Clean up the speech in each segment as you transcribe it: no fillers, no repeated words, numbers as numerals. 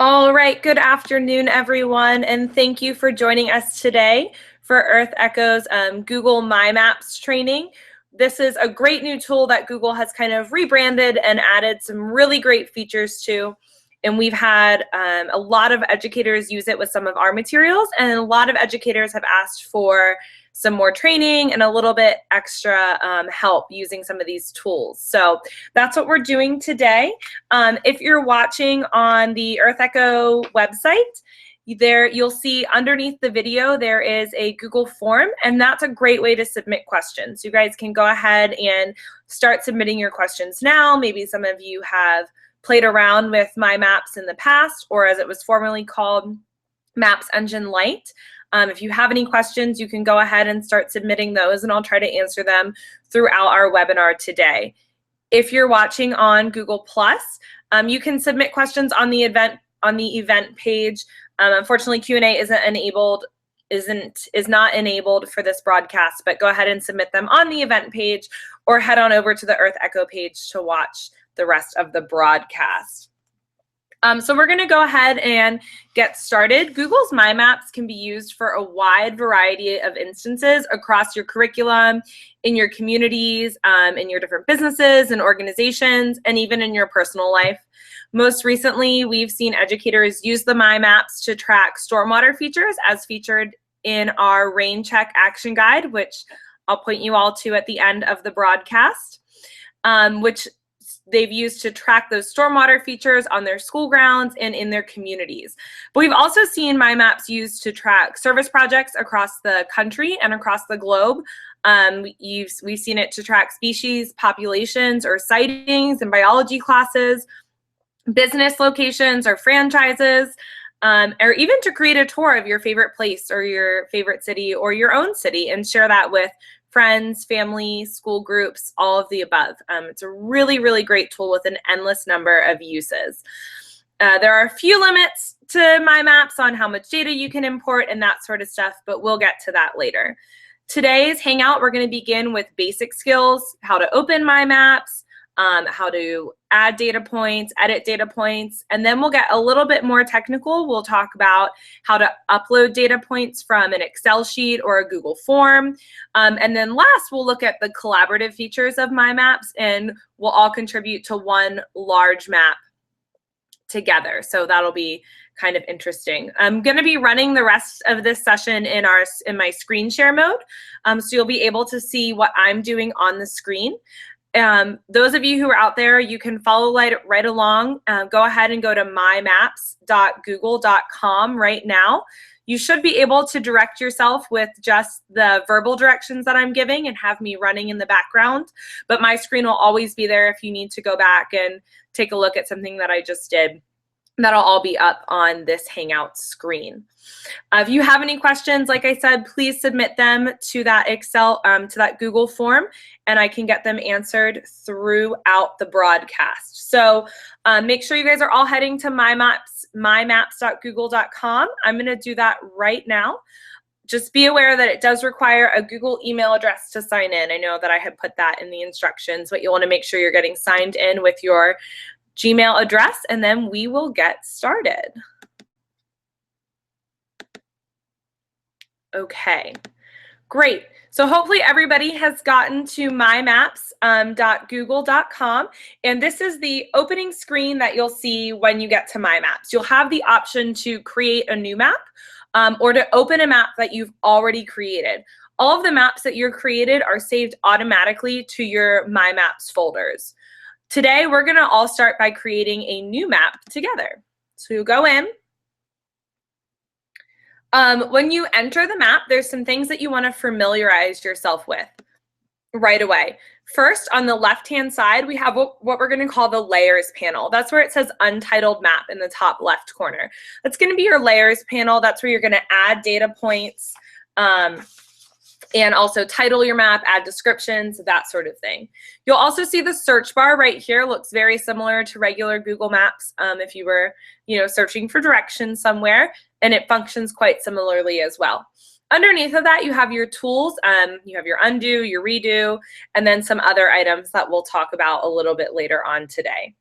All right, good afternoon, everyone, and thank you for joining us today for EarthEcho's Google My Maps training. This is a great new tool that Google has kind of rebranded and added some really great features to. And we've had a lot of educators use it with some of our materials, and a lot of educators have asked for some more training and a little bit extra help using some of these tools. So that's what we're doing today. If you're watching on the EarthEcho website, you'll see underneath the video there is a Google form, and that's a great way to submit questions. You guys can go ahead and start submitting your questions now. Maybe some of you have played around with My Maps in the past, or as it was formerly called, Maps Engine Lite. If you have any questions, you can go ahead and start submitting those, and I'll try to answer them throughout our webinar today. If you're watching on Google+, you can submit questions on the event page. Unfortunately, Q&A is not enabled for this broadcast, but go ahead and submit them on the event page, or head on over to the EarthEcho page to watch the rest of the broadcast. So we're going to go ahead and get started. Google's My Maps can be used for a wide variety of instances across your curriculum, in your communities, in your different businesses and organizations, and even in your personal life. Most recently, we've seen educators use the My Maps to track stormwater features as featured in our Rain Check Action Guide, which I'll point you all to at the end of the broadcast, which they've used to track those stormwater features on their school grounds and in their communities. But we've also seen My Maps used to track service projects across the country and across the globe. We've seen it to track species, populations, or sightings in biology classes, business locations or franchises, or even to create a tour of your favorite place or your favorite city or your own city and share that with friends, family, school groups, all of the above. It's a really, really great tool with an endless number of uses. There are a few limits to My Maps on how much data you can import and that sort of stuff, but we'll get to that later. Today's Hangout, we're going to begin with basic skills, how to open My Maps, how to add data points, edit data points, and then we'll get a little bit more technical. We'll talk about how to upload data points from an Excel sheet or a Google form. And then last, we'll look at the collaborative features of My Maps, and we'll all contribute to one large map together. So that'll be kind of interesting. I'm going to be running the rest of this session in my screen share mode, so you'll be able to see what I'm doing on the screen. Those of you who are out there, you can follow right along. Go ahead and go to mymaps.google.com right now. You should be able to direct yourself with just the verbal directions that I'm giving and have me running in the background. But my screen will always be there if you need to go back and take a look at something that I just did. That'll all be up on this Hangout screen. If you have any questions, like I said, please submit them to that to that Google form, and I can get them answered throughout the broadcast. So make sure you guys are all heading to mymaps.google.com. I'm going to do that right now. Just be aware that it does require a Google email address to sign in. I know that I had put that in the instructions, but you'll want to make sure you're getting signed in with your Gmail address, and then we will get started. Okay, great. So hopefully everybody has gotten to mymaps.google.com, and this is the opening screen that you'll see when you get to My Maps. You'll have the option to create a new map or to open a map that you've already created. All of the maps that you're created are saved automatically to your My Maps folders. Today, we're going to all start by creating a new map together. So you'll go in. When you enter the map, there's some things that you want to familiarize yourself with right away. First, on the left-hand side, we have what we're going to call the Layers panel. That's where it says Untitled Map in the top left corner. That's going to be your Layers panel. That's where you're going to add data points, and also title your map, add descriptions, that sort of thing. You'll also see the search bar right here. Looks very similar to regular Google Maps if you were, searching for directions somewhere, and it functions quite similarly as well. Underneath of that, you have your tools. You have your undo, your redo, and then some other items that we'll talk about a little bit later on today.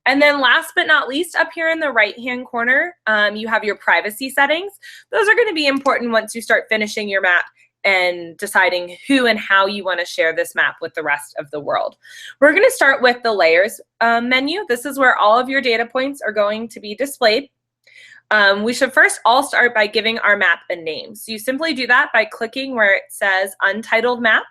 And then last but not least, up here in the right-hand corner, you have your privacy settings. Those are going to be important once you start finishing your map and deciding who and how you want to share this map with the rest of the world. We're going to start with the layers menu. This is where all of your data points are going to be displayed. We should first all start by giving our map a name. So you simply do that by clicking where it says Untitled Map.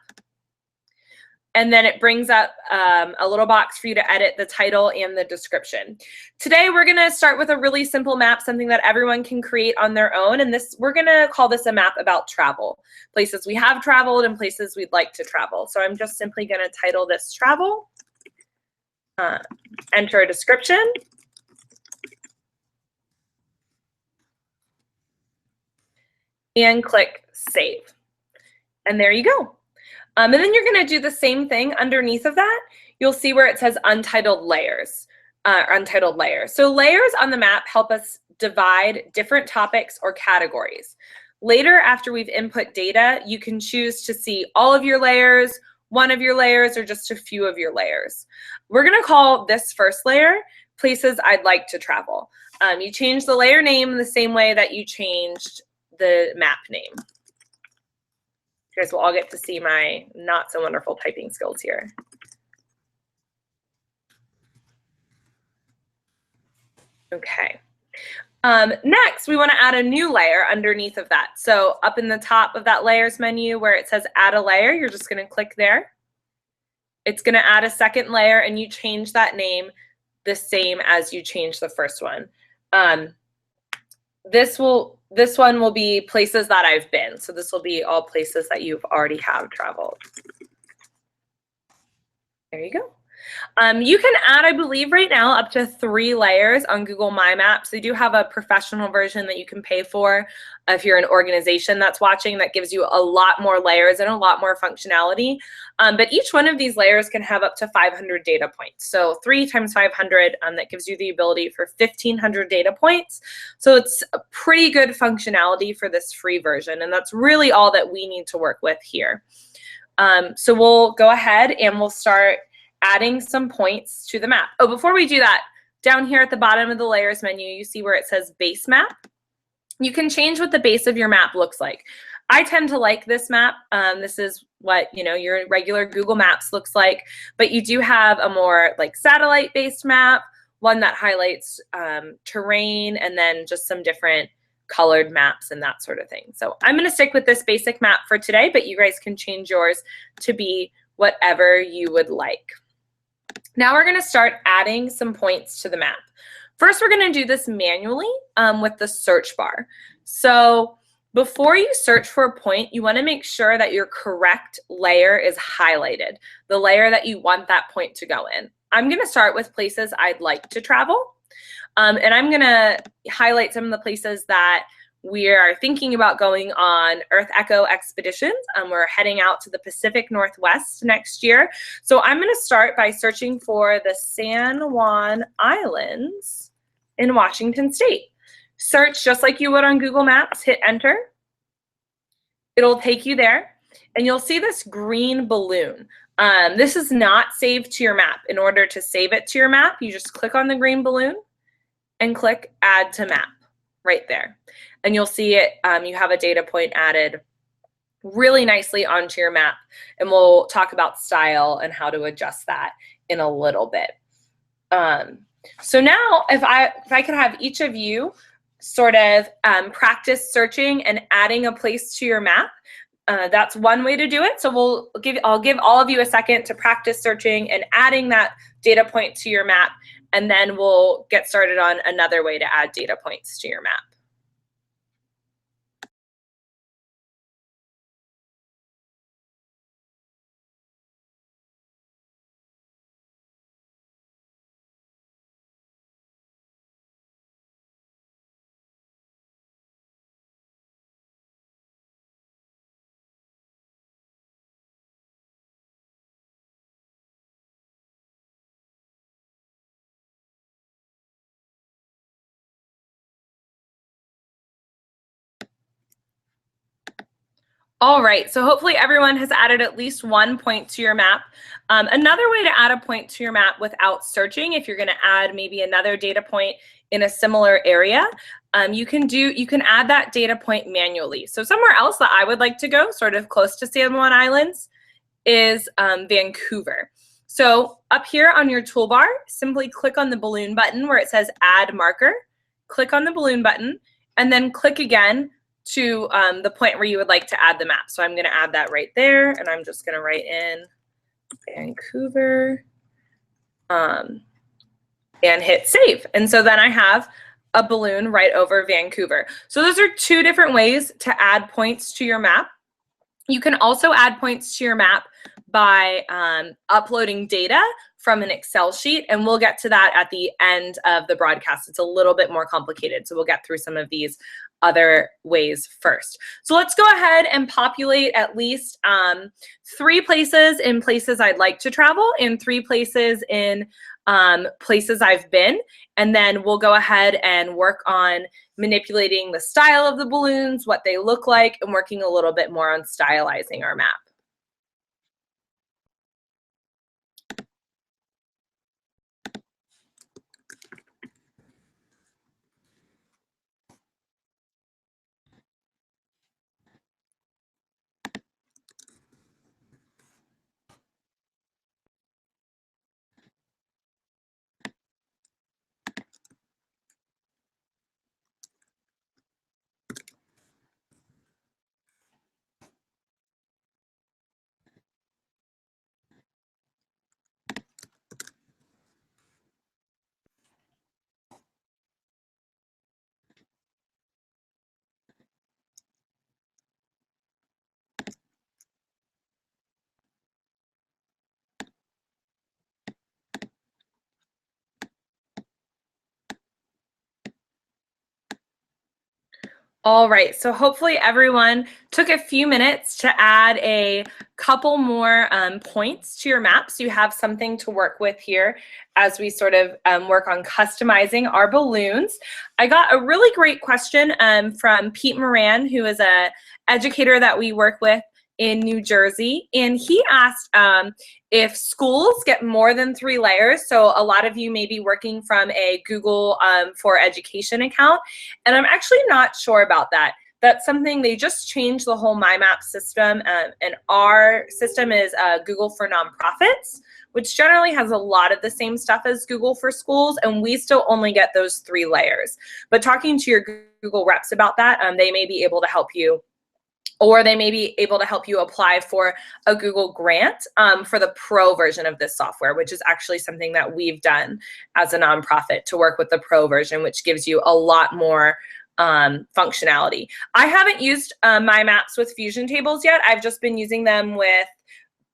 And then it brings up a little box for you to edit the title and the description. Today, we're going to start with a really simple map, something that everyone can create on their own. And we're going to call this a map about travel, places we have traveled and places we'd like to travel. So I'm just simply going to title this Travel, enter a description, and click Save. And there you go. And then you're going to do the same thing underneath of that. You'll see where it says Untitled Layers, Untitled Layers. So layers on the map help us divide different topics or categories. Later, after we've input data, you can choose to see all of your layers, one of your layers, or just a few of your layers. We're going to call this first layer Places I'd Like to Travel. You change the layer name the same way that you changed the map name. You guys will all get to see my not so wonderful typing skills here. Okay. Next, we want to add a new layer underneath of that. So up in the top of that layers menu where it says add a layer, you're just going to click there. It's going to add a second layer and you change that name the same as you changed the first one. This one will be places that I've been. So this will be all places that you've already have traveled. There you go. You can add, I believe right now, up to 3 layers on Google My Maps. They do have a professional version that you can pay for if you're an organization that's watching that gives you a lot more layers and a lot more functionality. But each one of these layers can have up to 500 data points. So 3 times 500, that gives you the ability for 1,500 data points. So it's a pretty good functionality for this free version. And that's really all that we need to work with here. So we'll go ahead and we'll start adding some points to the map. Oh, before we do that, down here at the bottom of the layers menu, you see where it says base map. You can change what the base of your map looks like. I tend to like this map. This is what your regular Google Maps looks like, but you do have a more like satellite-based map, one that highlights terrain, and then just some different colored maps and that sort of thing. So I'm going to stick with this basic map for today, but you guys can change yours to be whatever you would like. Now we're going to start adding some points to the map. First, we're going to do this manually with the search bar. So before you search for a point, you want to make sure that your correct layer is highlighted, the layer that you want that point to go in. I'm going to start with places I'd like to travel. And I'm going to highlight some of the places that we are thinking about going on EarthEcho expeditions. We're heading out to the Pacific Northwest next year. So I'm going to start by searching for the San Juan Islands in Washington State. Search just like you would on Google Maps, hit enter. It'll take you there and you'll see this green balloon. This is not saved to your map. In order to save it to your map, you just click on the green balloon and click add to map right there. And you'll see it, you have a data point added really nicely onto your map. And we'll talk about style and how to adjust that in a little bit. So now if I could have each of you sort of practice searching and adding a place to your map. That's one way to do it. So I'll give all of you a second to practice searching and adding that data point to your map. And then we'll get started on another way to add data points to your map. All right, so hopefully everyone has added at least one point to your map. Another way to add a point to your map without searching, if you're going to add maybe another data point in a similar area, you can add that data point manually. So somewhere else that I would like to go, sort of close to San Juan Islands, is Vancouver. So up here on your toolbar, simply click on the balloon button where it says Add Marker. Click on the balloon button, and then click again to the point where you would like to add the map. So I'm going to add that right there, and I'm just going to write in Vancouver and hit save. And so then I have a balloon right over Vancouver. So those are two different ways to add points to your map. You can also add points to your map by uploading data from an Excel sheet, and we'll get to that at the end of the broadcast. It's a little bit more complicated, so we'll get through some of these other ways first. So let's go ahead and populate at least 3 places in places I'd like to travel and 3 places in places I've been, and then we'll go ahead and work on manipulating the style of the balloons, what they look like, and working a little bit more on stylizing our map. All right, so hopefully everyone took a few minutes to add a couple more points to your map, so you have something to work with here as we sort of work on customizing our balloons. I got a really great question from Pete Moran, who is an educator that we work with in New Jersey, and he asked if schools get more than 3 layers. So a lot of you may be working from a Google for Education account, and I'm actually not sure about that. That's something, they just changed the whole MyMap system, and our system is Google for Nonprofits, which generally has a lot of the same stuff as Google for Schools, and we still only get those 3 layers. But talking to your Google reps about that, they may be able to help you, or they may be able to help you apply for a Google grant for the pro version of this software, which is actually something that we've done as a nonprofit, to work with the pro version, which gives you a lot more functionality. I haven't used my maps with Fusion tables yet. I've just been using them with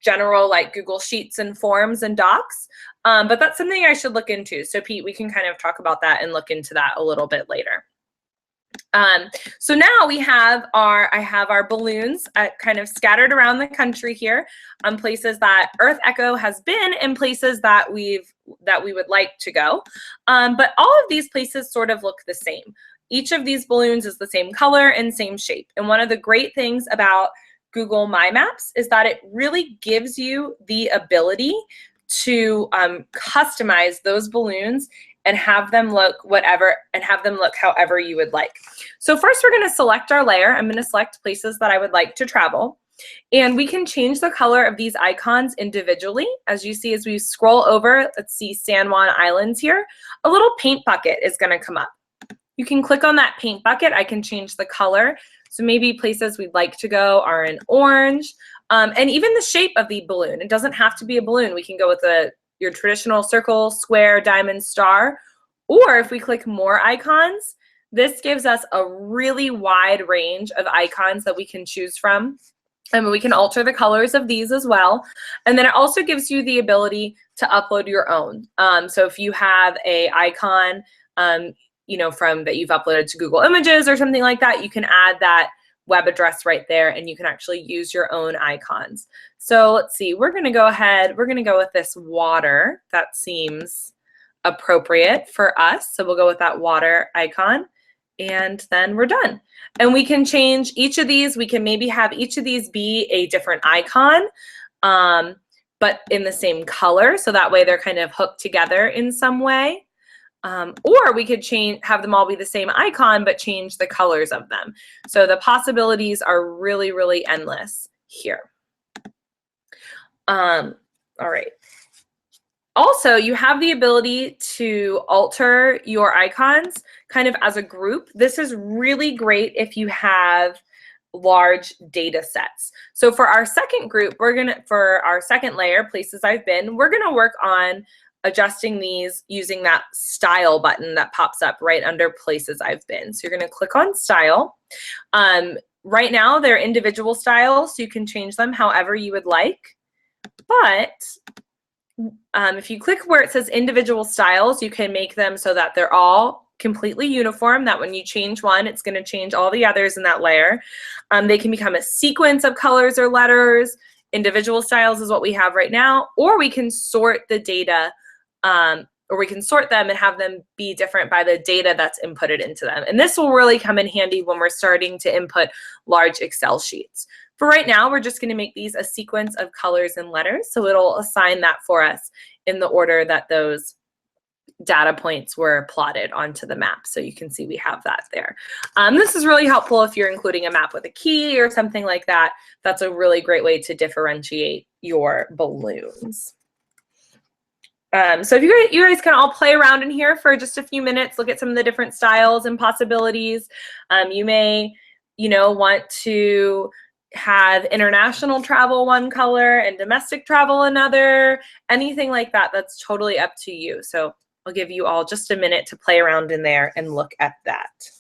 general like Google Sheets and Forms and Docs, but that's something I should look into. So Pete, we can kind of talk about that and look into that a little bit later. So now we have I have our balloons kind of scattered around the country here on places that EarthEcho has been and places that we would like to go. But all of these places sort of look the same. Each of these balloons is the same color and same shape. And one of the great things about Google My Maps is that it really gives you the ability to customize those balloons and have them look however you would like. So first we're going to select our layer. I'm going to select places that I would like to travel. And we can change the color of these icons individually. As you see, as we scroll over, let's see San Juan Islands here, a little paint bucket is going to come up. You can click on that paint bucket. I can change the color. So maybe places we'd like to go are in orange, and even the shape of the balloon. It doesn't have to be a balloon. We can go with your traditional circle, square, diamond, star, or if we click more icons, this gives us a really wide range of icons that we can choose from. And we can alter the colors of these as well. And then it also gives you the ability to upload your own. So if you have a icon, from that you've uploaded to Google Images or something like that, you can add that web address right there, and you can actually use your own icons. So let's see, we're gonna go with this water. That seems appropriate for us. So we'll go with that water icon. and then we're done. And we can change each of these. We can maybe have each of these be a different icon, but in the same color, so that way they're kind of hooked together in some way. Or we could have them all be the same icon, but change the colors of them. So the possibilities are really, really endless here. All right. Also, you have the ability to alter your icons kind of as a group. This is really great if you have large data sets. So for our second group, for our second layer, places I've been, we're gonna work on adjusting these using that style button that pops up right under places I've been. So you're gonna click on style. Right now they're individual styles, so you can change them however you would like. But if you click where it says individual styles, you can make them so that they're all completely uniform, that when you change one, it's going to change all the others in that layer. They can become a sequence of colors or letters. Individual styles is what we have right now, or we can sort the data, or we can sort them and have them be different by the data that's inputted into them. And this will really come in handy when we're starting to input large Excel sheets. For right now, we're just going to make these a sequence of colors and letters, so it'll assign that for us in the order that those data points were plotted onto the map. So you can see we have that there. This is really helpful if you're including a map with a key or something like that. That's a really great way to differentiate your balloons. So if you guys can all play around in here for just a few minutes, look at some of the different styles and possibilities. You may, want to have international travel one color and domestic travel another, anything like that. That's totally up to you. So I'll give you all just a minute to play around in there and look at that.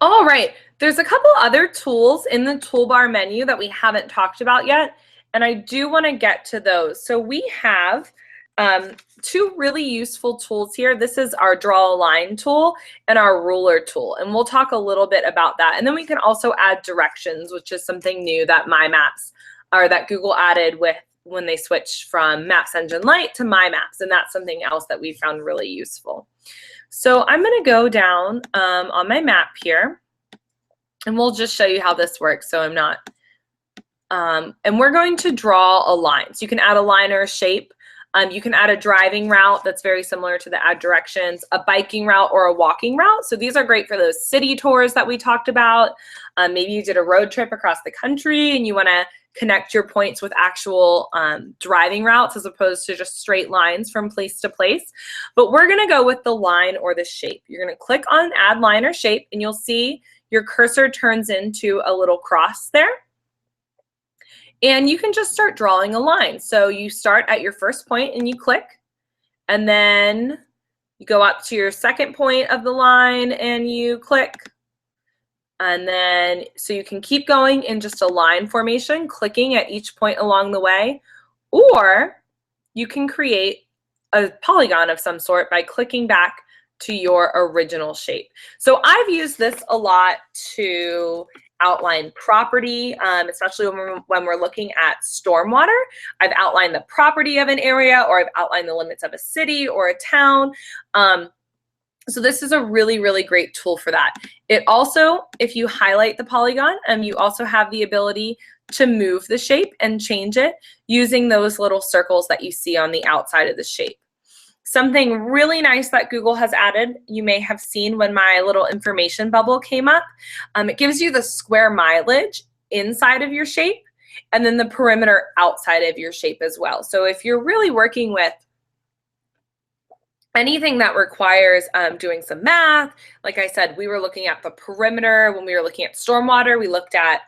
All right, there's a couple other tools in the toolbar menu that we haven't talked about yet, and I do want to get to those. So we have two really useful tools here. This is our draw a line tool and our ruler tool, and we'll talk a little bit about that. And then we can also add directions, which is something new that that Google added when they switched from Maps Engine Lite to My Maps, and that's something else that we found really useful. So I'm going to go down on my map here, and we'll just show you how this works. So I'm not, and we're going to draw a line. So you can add a line or a shape. You can add a driving route that's very similar to the add directions, a biking route or a walking route. So these are great for those city tours that we talked about. Maybe you did a road trip across the country and you want to connect your points with actual driving routes as opposed to just straight lines from place to place. But we're going to go with the line or the shape. You're going to click on add line or shape, and you'll see your cursor turns into a little cross there. And you can just start drawing a line. So you start at your first point and you click, and then you go up to your second point of the line and you click. And then, so you can keep going in just a line formation, clicking at each point along the way, or you can create a polygon of some sort by clicking back to your original shape. So I've used this a lot to outline property, especially when we're looking at stormwater. I've outlined the property of an area, or I've outlined the limits of a city or a town. So this is a really, really great tool for that. It also, if you highlight the polygon, you also have the ability to move the shape and change it using those little circles that you see on the outside of the shape. Something really nice that Google has added, you may have seen when my little information bubble came up, it gives you the square mileage inside of your shape and then the perimeter outside of your shape as well. So if you're really working with anything that requires doing some math, like I said, we were looking at the perimeter. When we were looking at stormwater, we looked at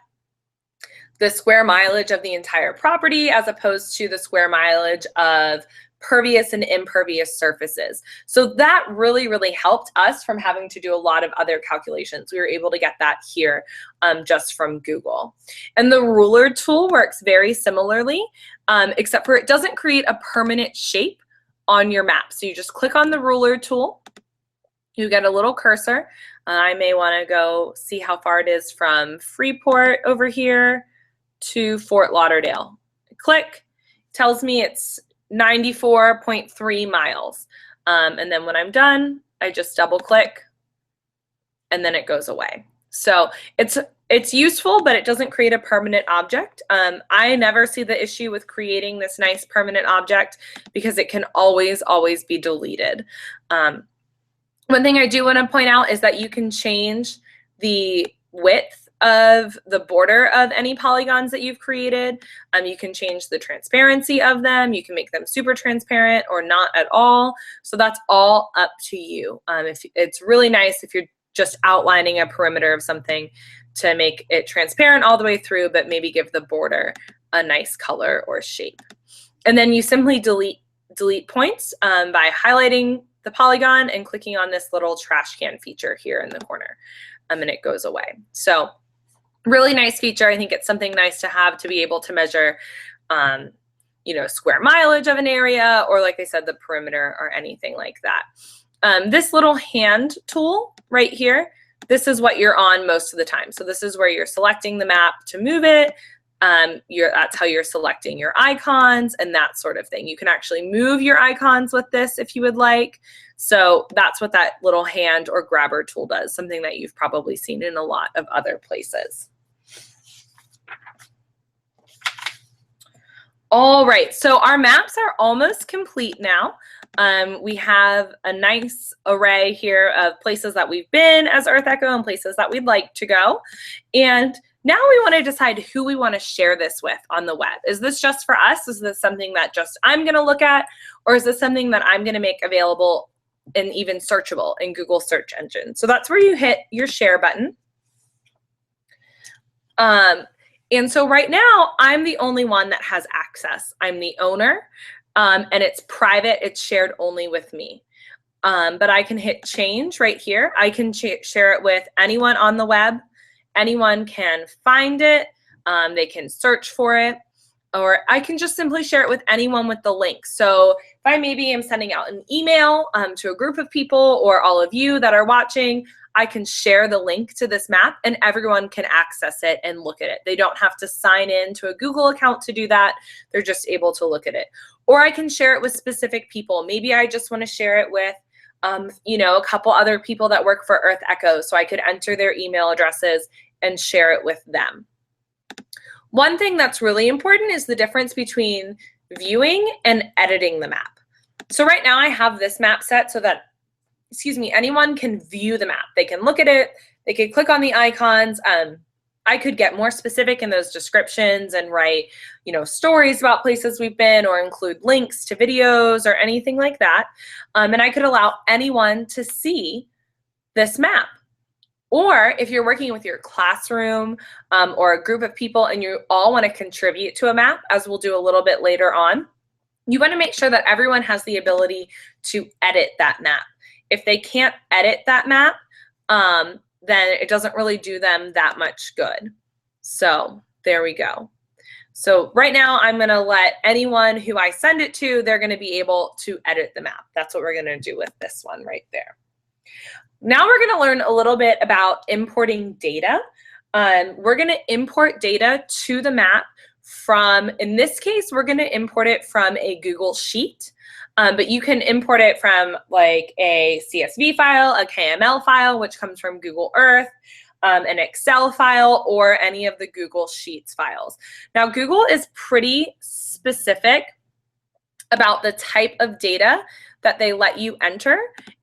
the square mileage of the entire property as opposed to the square mileage of pervious and impervious surfaces. So that really, really helped us from having to do a lot of other calculations. We were able to get that here just from Google. And the ruler tool works very similarly, except for it doesn't create a permanent shape on your map. So you just click on the ruler tool. You get a little cursor. I may want to go see how far it is from Freeport over here to Fort Lauderdale. Click, tells me it's 94.3 miles. And then when I'm done, I just double click and then it goes away. So it's useful, but it doesn't create a permanent object. I never see the issue with creating this nice permanent object because it can always be deleted. One thing I do want to point out is that you can change the width of the border of any polygons that you've created. You can change the transparency of them. You can make them super transparent or not at all. So that's all up to you. If it's really nice if you're just outlining a perimeter of something to make it transparent all the way through, but maybe give the border a nice color or shape. And then you simply delete points by highlighting the polygon and clicking on this little trash can feature here in the corner, and it goes away. So really nice feature. I think it's something nice to have to be able to measure, you know, square mileage of an area, or like I said, the perimeter or anything like that. This little hand tool right here, this is what you're on most of the time. So this is where you're selecting the map to move it. That's how you're selecting your icons and that sort of thing. You can actually move your icons with this if you would like. So that's what that little hand or grabber tool does, something that you've probably seen in a lot of other places. All right, so our maps are almost complete now. We have a nice array here of places that we've been as EarthEcho and places that we'd like to go. And now we want to decide who we want to share this with on the web. Is this just for us? Is this something that just I'm going to look at? Or is this something that I'm going to make available and even searchable in Google search engine? So that's where you hit your share button. And so right now, I'm the only one that has access. I'm the owner, and it's private. It's shared only with me. But I can hit change right here. I can share it with anyone on the web. Anyone can find it. They can search for it. Or I can just simply share it with anyone with the link. So if I maybe am sending out an email to a group of people or all of you that are watching, I can share the link to this map and everyone can access it and look at it. They don't have to sign in to a Google account to do that. They're just able to look at it. Or I can share it with specific people. Maybe I just want to share it with you know, a couple other people that work for EarthEcho, so I could enter their email addresses and share it with them. One thing that's really important is the difference between viewing and editing the map. So right now I have this map set so that, excuse me, anyone can view the map. They can look at it, they can click on the icons. I could get more specific in those descriptions and write, you know, stories about places we've been or include links to videos or anything like that. And I could allow anyone to see this map. Or if you're working with your classroom or a group of people and you all want to contribute to a map, as we'll do a little bit later on, you want to make sure that everyone has the ability to edit that map. If they can't edit that map, then it doesn't really do them that much good. So there we go. So right now I'm going to let anyone who I send it to, they're going to be able to edit the map. That's what we're going to do with this one right there. Now we're going to learn a little bit about importing data. We're going to import data to the map from, in this case, we're going to import it from a Google Sheet. But you can import it from like a CSV file, a KML file, which comes from Google Earth, an Excel file, or any of the Google Sheets files. Now, Google is pretty specific about the type of data that they let you enter,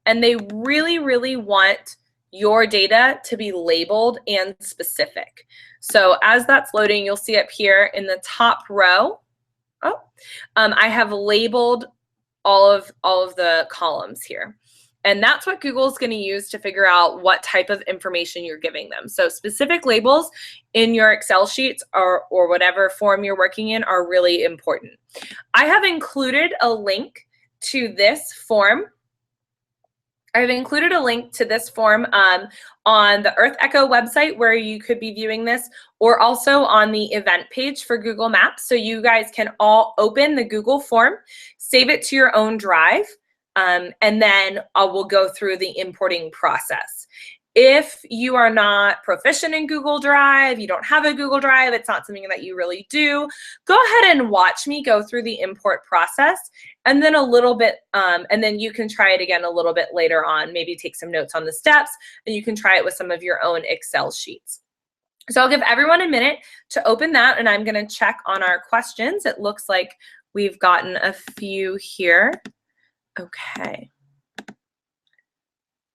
and they really want your data to be labeled and specific. So as that's loading, you'll see up here in the top row, I have labeled all of the columns here. And that's what Google's going to use to figure out what type of information you're giving them. So specific labels in your Excel sheets or whatever form you're working in are really important. I have included a link to this form I've included a link to this form on the EarthEcho website where you could be viewing this, or also on the event page for Google Maps. So you guys can all open the Google form, save it to your own drive, and then we'll go through the importing process. If you are not proficient in Google Drive, you don't have a Google Drive, it's not something that you really do, go ahead and watch me go through the import process, and then a little bit, and then you can try it again a little bit later on, maybe take some notes on the steps, and you can try it with some of your own Excel sheets. So I'll give everyone a minute to open that, and I'm gonna check on our questions. It looks like we've gotten a few here. Okay.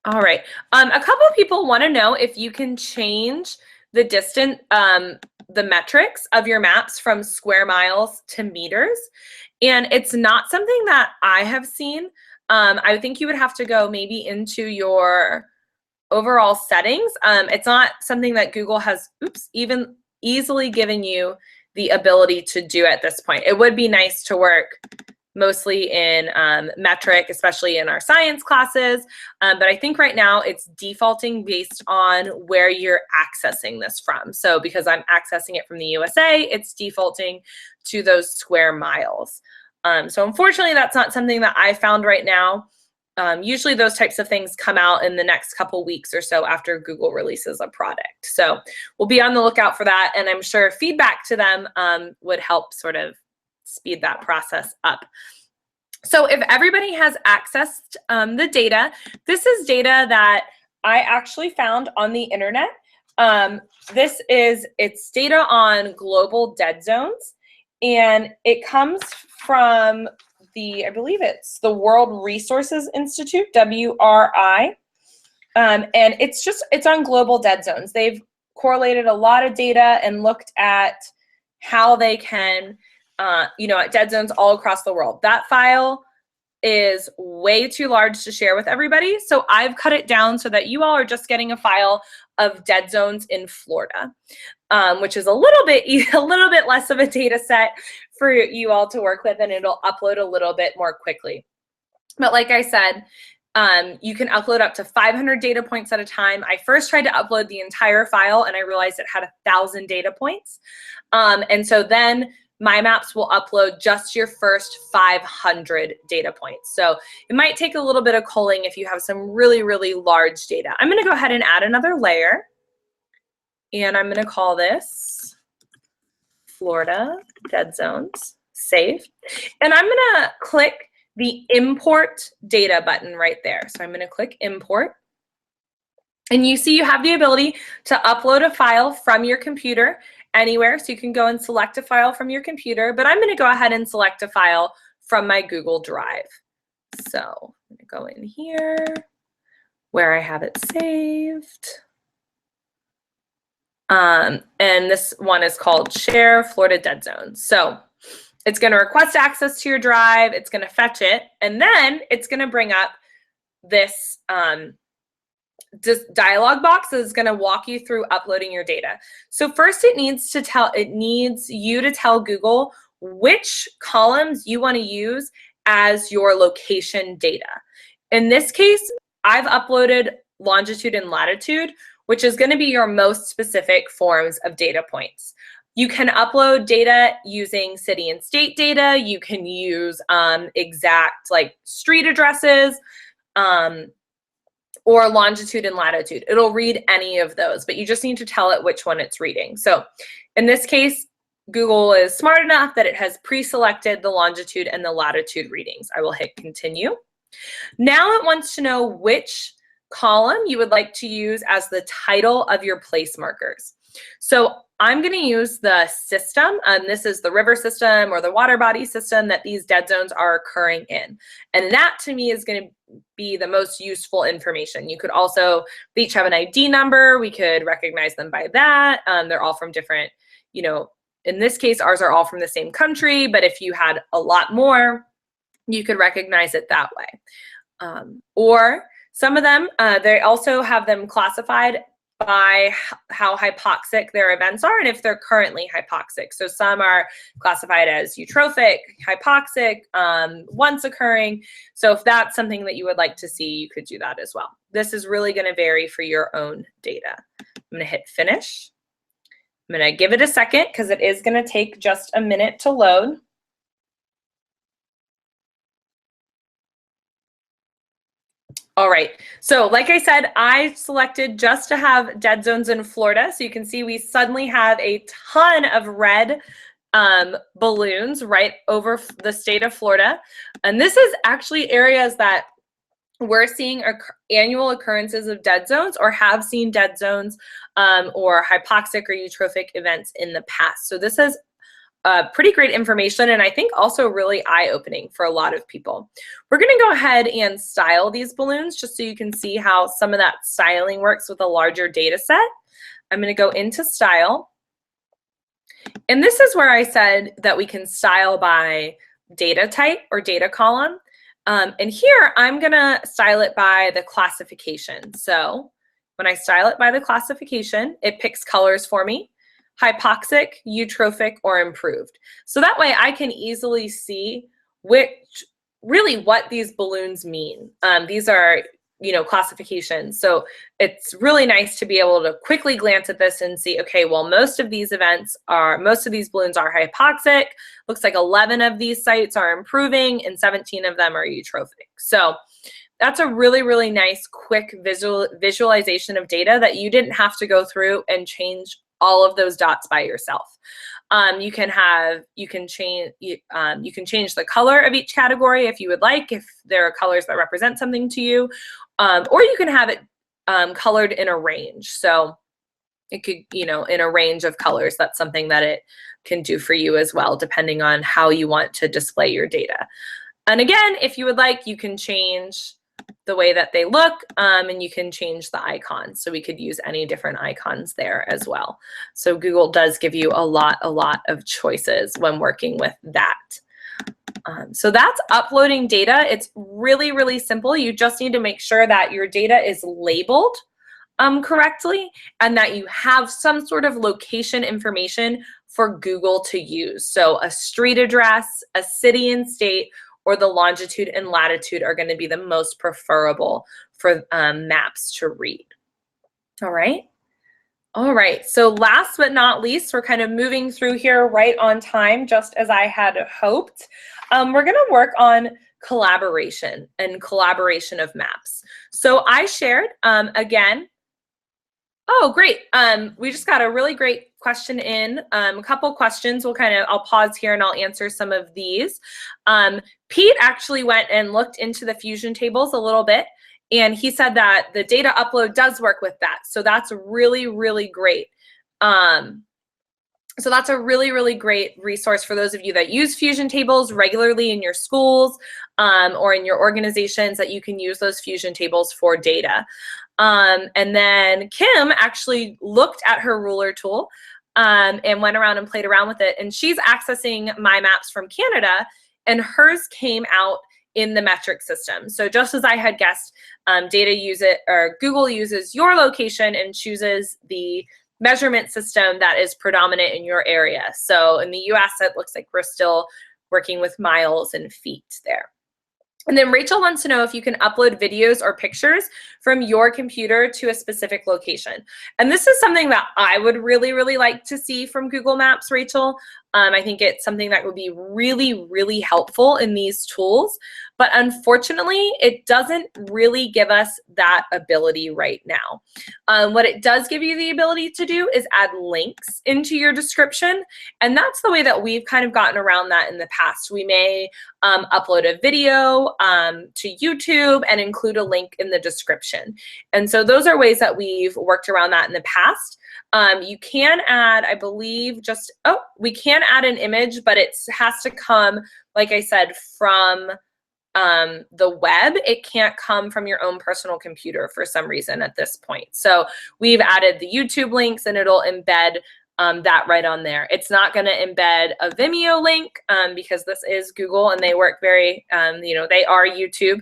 All right. A couple of people want to know if you can change the distance, the metrics of your maps from square miles to meters. And it's not something that I have seen. I think you would have to go maybe into your overall settings. It's not something that Google has, even easily given you the ability to do at this point. It would be nice to work mostly in metric, especially in our science classes. But I think right now it's defaulting based on where you're accessing this from. So because I'm accessing it from the USA, it's defaulting to those square miles. So unfortunately, that's not something that I found right now. Usually those types of things come out in the next couple weeks or so after Google releases a product. So we'll be on the lookout for that. And I'm sure feedback to them would help sort of speed that process up. So if everybody has accessed the data, this is data that I actually found on the internet. It's data on global dead zones, and it comes from I believe it's the World Resources Institute, WRI, and it's on global dead zones. They've correlated a lot of data and looked at how they can at dead zones all across the world. That file is way too large to share with everybody, so I've cut it down so that you all are just getting a file of dead zones in Florida, which is a little bit less of a data set for you all to work with, and it'll upload a little bit more quickly. But like I said, you can upload up to 500 data points at a time. I first tried to upload the entire file, and I realized it had 1,000 data points, and so then My Maps will upload just your first 500 data points. So it might take a little bit of culling if you have some really, really large data. I'm going to go ahead and add another layer, and I'm going to call this Florida Dead Zones, save. And I'm going to click the Import Data button right there. So I'm going to click Import. And you see you have the ability to upload a file from your computer anywhere. So you can go and select a file from your computer, but I'm going to go ahead and select a file from my Google Drive. So I'm going to go in here where I have it saved. And this one is called Share Florida Dead Zones. So it's going to request access to your drive. It's going to fetch it, and then it's going to bring up this dialog box that is going to walk you through uploading your data. So first it needs you to tell Google which columns you want to use as your location data. In this case, I've uploaded longitude and latitude, which is going to be your most specific forms of data points. You can upload data using city and state data. You can use exact street addresses, or longitude and latitude. It'll read any of those, but you just need to tell it which one it's reading. So in this case, Google is smart enough that it has pre-selected the longitude and the latitude readings. I will hit continue. Now it wants to know which column you would like to use as the title of your place markers. So I'm going to use the system. This is the river system or the water body system that these dead zones are occurring in. And that to me is going to be the most useful information. You could also, they each have an ID number. We could recognize them by that. They're all from different, in this case, ours are all from the same country, but if you had a lot more, you could recognize it that way. Or some of them, they also have them classified by how hypoxic their events are and if they're currently hypoxic. So some are classified as eutrophic, hypoxic, once occurring. So if that's something that you would like to see, you could do that as well. This is really going to vary for your own data. I'm going to hit finish. I'm going to give it a second because it is going to take just a minute to load. All right, so like I said, I selected just to have dead zones in Florida. So you can see we suddenly have a ton of red balloons right over the state of Florida. And this is actually areas that we're seeing annual occurrences of dead zones or have seen dead zones or hypoxic or eutrophic events in the past. So this is pretty great information, and I think also really eye-opening for a lot of people. We're going to go ahead and style these balloons just so you can see how some of that styling works with a larger data set. I'm going to go into style, and this is where I said that we can style by data type or data column, and here I'm going to style it by the classification. So when I style it by the classification, it picks colors for me: hypoxic, eutrophic, or improved. So that way I can easily see what these balloons mean. These are, classifications. So it's really nice to be able to quickly glance at this and see, okay, well, most of these balloons are hypoxic. Looks like 11 of these sites are improving and 17 of them are eutrophic. So that's a really, really nice, quick visualization of data that you didn't have to go through and change all of those dots by yourself. You can change the color of each category if you would like, if there are colors that represent something to you, or you can have it colored in a range. So it could, in a range of colors. That's something that it can do for you as well, depending on how you want to display your data. And again, if you would like, you can change the way that they look, and you can change the icons. So we could use any different icons there as well. So Google does give you a lot of choices when working with that. So that's uploading data. It's really, really simple. You just need to make sure that your data is labeled correctly and that you have some sort of location information for Google to use. So a street address, a city and state, or the longitude and latitude are going to be the most preferable for maps to read. All right. All right. So last but not least, we're kind of moving through here right on time, just as I had hoped. We're going to work on collaboration and collaboration of maps. So I shared, again, oh, great. We just got a really great question in, a couple questions. I'll pause here and I'll answer some of these. Pete actually went and looked into the fusion tables a little bit, and he said that the data upload does work with that. So that's really, really great. So that's a really, really great resource for those of you that use fusion tables regularly in your schools or in your organizations, that you can use those fusion tables for data. And then Kim actually looked at her ruler tool and went around and played around with it. And she's accessing my maps from Canada, and hers came out in the metric system. So just as I had guessed, Google uses your location and chooses the measurement system that is predominant in your area. So in the US, it looks like we're still working with miles and feet there. And then Rachel wants to know if you can upload videos or pictures from your computer to a specific location. And this is something that I would really, really like to see from Google Maps, Rachel. I think it's something that would be really, really helpful in these tools. But unfortunately, it doesn't really give us that ability right now. What it does give you the ability to do is add links into your description. And that's the way that we've kind of gotten around that in the past. We may upload a video to YouTube and include a link in the description. And so those are ways that we've worked around that in the past. You can add, I believe, we can add an image, but it has to come, like I said, from the web. It can't come from your own personal computer for some reason at this point. So we've added the YouTube links, and it'll embed that right on there. It's not going to embed a Vimeo link because this is Google and they work very, they are YouTube.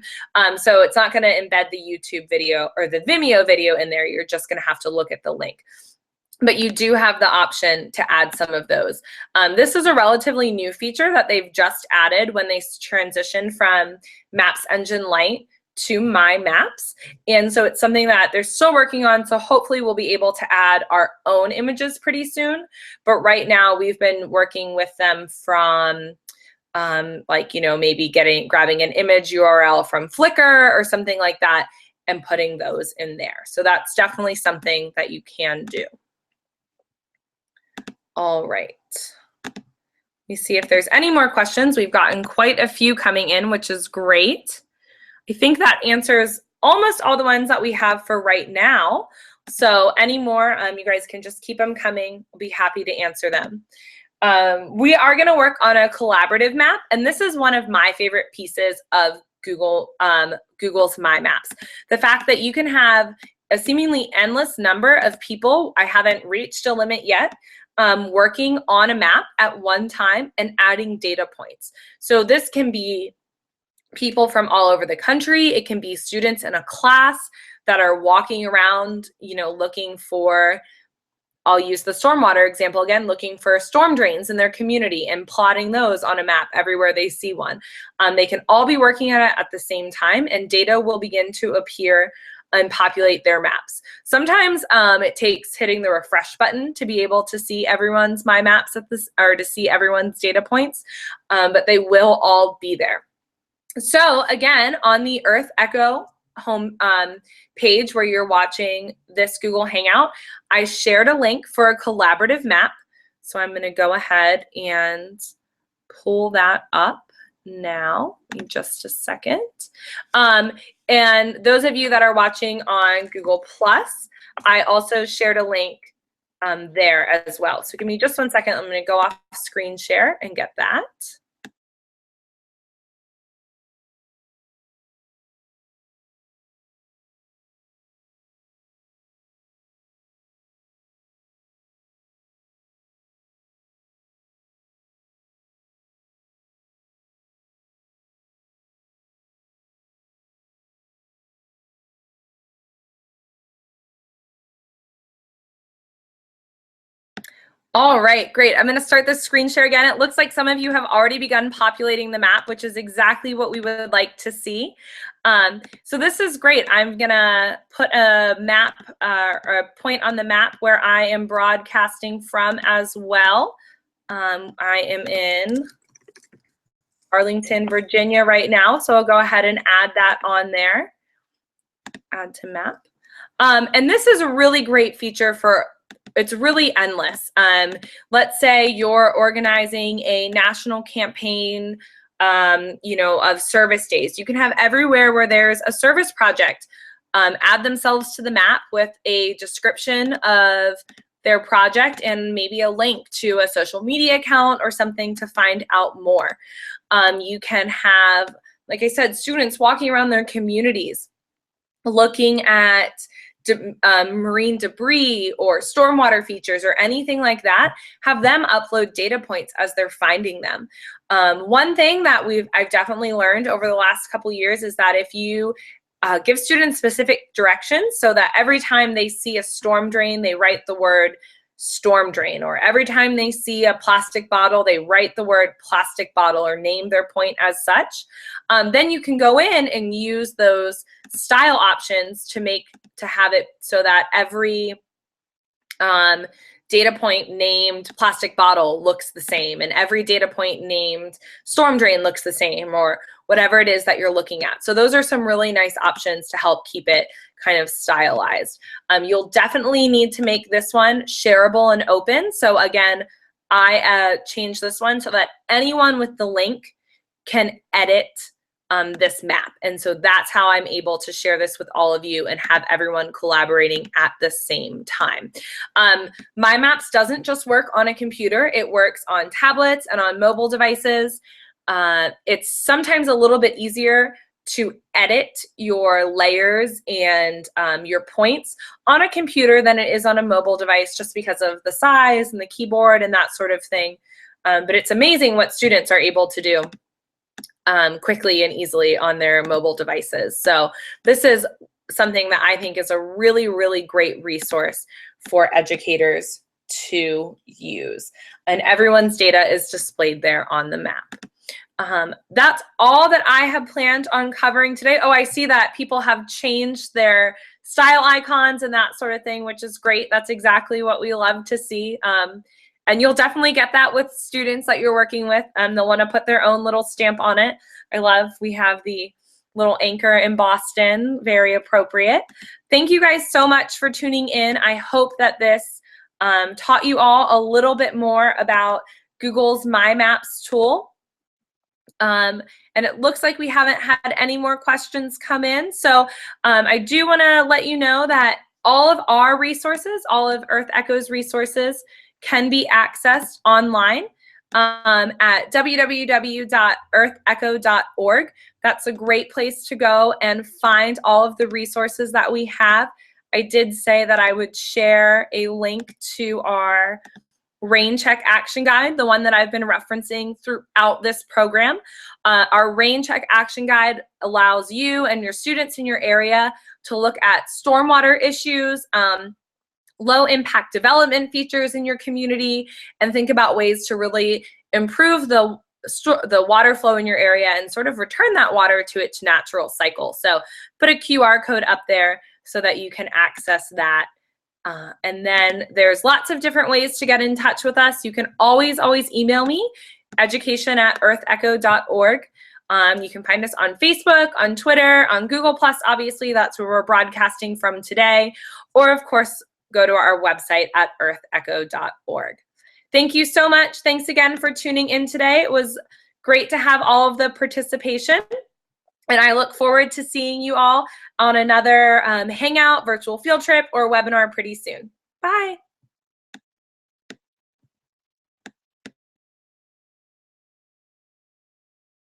So it's not going to embed the YouTube video or the Vimeo video in there. You're just going to have to look at the link. But you do have the option to add some of those. This is a relatively new feature that they've just added when they transitioned from Maps Engine Lite to My Maps. And so it's something that they're still working on. So hopefully we'll be able to add our own images pretty soon. But right now we've been working with them from maybe grabbing an image URL from Flickr or something like that and putting those in there. So that's definitely something that you can do. All right. Let me see if there's any more questions. We've gotten quite a few coming in, which is great. I think that answers almost all the ones that we have for right now. So any more, you guys can just keep them coming. We'll be happy to answer them. We are going to work on a collaborative map, and this is one of my favorite pieces of Google's My Maps. The fact that you can have a seemingly endless number of people, I haven't reached a limit yet, working on a map at one time and adding data points. So this can be people from all over the country. It can be students in a class that are walking around, looking for, I'll use the stormwater example again, looking for storm drains in their community and plotting those on a map everywhere they see one. They can all be working at it at the same time, and data will begin to appear and populate their maps. Sometimes it takes hitting the refresh button to be able to see everyone's My Maps or to see everyone's data points, but they will all be there. So again, on the EarthEcho home page where you're watching this Google Hangout, I shared a link for a collaborative map. So I'm going to go ahead and pull that up now in just a second. And those of you that are watching on Google+, I also shared a link there as well. So give me just 1 second. I'm going to go off screen share and get that. All right, great. I'm going to start this screen share again. It looks like some of you have already begun populating the map, which is exactly what we would like to see. So this is great. I'm going to put a map or a point on the map where I am broadcasting from as well. I am in Arlington, Virginia right now, so I'll go ahead and add that on there. Add to map. And this is a really great feature for, it's really endless. Let's say you're organizing a national campaign, of service days. You can have everywhere where there's a service project, add themselves to the map with a description of their project and maybe a link to a social media account or something to find out more. You can have, like I said, students walking around their communities looking at marine debris or stormwater features or anything like that, have them upload data points as they're finding them. One thing that I've definitely learned over the last couple years is that if you give students specific directions so that every time they see a storm drain, they write the word storm drain, or every time they see a plastic bottle, they write the word plastic bottle or name their point as such, then you can go in and use those style options to have it so that every data point named plastic bottle looks the same, and every data point named storm drain looks the same, or whatever it is that you're looking at. So those are some really nice options to help keep it kind of stylized. You'll definitely need to make this one shareable and open. So again, I changed this one so that anyone with the link can edit this map. And so that's how I'm able to share this with all of you and have everyone collaborating at the same time. My Maps doesn't just work on a computer. It works on tablets and on mobile devices. It's sometimes a little bit easier to edit your layers and your points on a computer than it is on a mobile device, just because of the size and the keyboard and that sort of thing. But it's amazing what students are able to do quickly and easily on their mobile devices. So this is something that I think is a really, really great resource for educators to use. And everyone's data is displayed there on the map. That's all that I have planned on covering today. Oh, I see that people have changed their style icons and that sort of thing, which is great. That's exactly what we love to see. And you'll definitely get that with students that you're working with. They'll want to put their own little stamp on it. We have the little anchor in Boston, very appropriate. Thank you guys so much for tuning in. I hope that this taught you all a little bit more about Google's My Maps tool. And it looks like we haven't had any more questions come in. So I do want to let you know that all of our resources, all of EarthEcho's resources, can be accessed online at www.earthecho.org. That's a great place to go and find all of the resources that we have. I did say that I would share a link to our rain check action guide, the one that I've been referencing throughout this program. Our rain check action guide allows you and your students in your area to look at stormwater issues, low impact development features in your community, and think about ways to really improve the water flow in your area and sort of return that water to its natural cycle. So put a QR code up there so that you can access that. And then there's lots of different ways to get in touch with us. You can always email me, education@earthecho.org. You can find us on Facebook, on Twitter, on Google+, obviously, that's where we're broadcasting from today. Or, of course, go to our website at earthecho.org. Thank you so much. Thanks again for tuning in today. It was great to have all of the participation. And I look forward to seeing you all on another Hangout, virtual field trip, or webinar pretty soon. Bye.